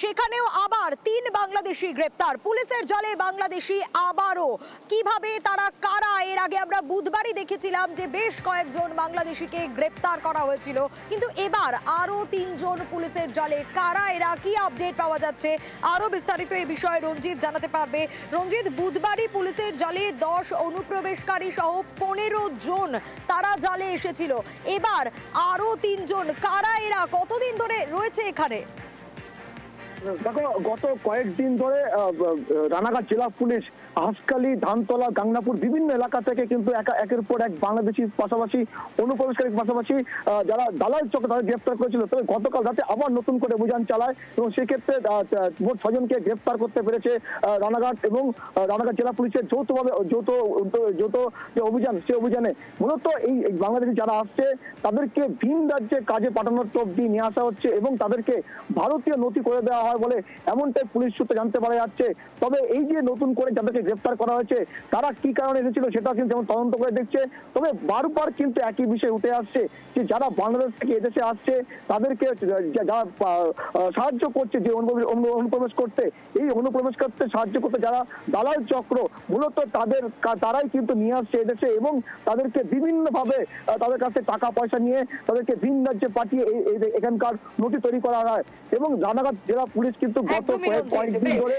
সেখানেও আবার ৩ বাংলাদেশি গ্রেপ্তার। পুলিশের জালে বাংলাদেশি আবারও। কিভাবে তারা কারা? এর আগে আমরা বুধবারই দেখেছিলাম যে বেশ কয়েকজন বাংলাদেশিকে গ্রেপ্তার করা হয়েছিল, কিন্তু এবার আরো ৩ জন পুলিশের জালে। কারা এরা, কি আপডেট পাওয়া যাচ্ছে? আরো বিস্তারিত এই বিষয়ে রঞ্জিত জানাতে পারবে। রঞ্জিত, বুধবারই পুলিশের জালে ১০ অনুপ্রবেশকারী সহ ১৫ জন তারা জালে এসেছিল, এবার আরো ৩ জন। কারা এরা, কতদিন ধরে রয়েছে এখানে? দেখো, গত কয়েকদিন ধরে রানাঘাট জেলা পুলিশ হাঁসখালি, ধানতলা, গাংনাপুর বিভিন্ন এলাকা থেকে কিন্তু একের পর এক বাংলাদেশি পাশাপাশি অনুপ্রবেশকারীর পাশাপাশি যারা দালাল চক্র তাদের গ্রেপ্তার করেছিল। তবে গতকাল রাতে আবার নতুন করে অভিযান চালায় এবং সেক্ষেত্রে মোট ৬ জনকে গ্রেপ্তার করতে পেরেছে রানাঘাট এবং রানাঘাট জেলা পুলিশের যৌথ যে অভিযান, সেই অভিযানে মূলত এই বাংলাদেশি যারা আসছে তাদেরকে ভিন রাজ্যে কাজে পাঠানোর অব্দি নিয়ে আসা হচ্ছে এবং তাদেরকে ভারতীয় নথি করে দেওয়া হয় বলে এমনটাই পুলিশ সূত্রে জানতে পারা যাচ্ছে। তবে এই যে নতুন করে যাদেরকে গ্রেফতার করা হয়েছে তারা কি কারণে এসেছিল সেটা কিন্তু যেমন তদন্ত করে দেখছে। তবে বারবার কিন্তু একই বিষয় উঠে আসছে যে যারা বাংলাদেশ থেকে এদেশে আসছে তাদেরকে যারা সাহায্য করছে যে অনুপ্রবেশ করতে, এই অনুপ্রবেশ করতে সাহায্য করতে যারা দালাল চক্র মূলত তারাই কিন্তু নিয়ে আসছে এদেশে এবং তাদেরকে বিভিন্নভাবে তাদের কাছে টাকা পয়সা নিয়ে তাদেরকে ভিন রাজ্যে পাঠিয়ে এখানকার নথি তৈরি করা হয়। এবং রানাঘাট জেলা পুলিশ কিন্তু গত কয়েকদিন ধরে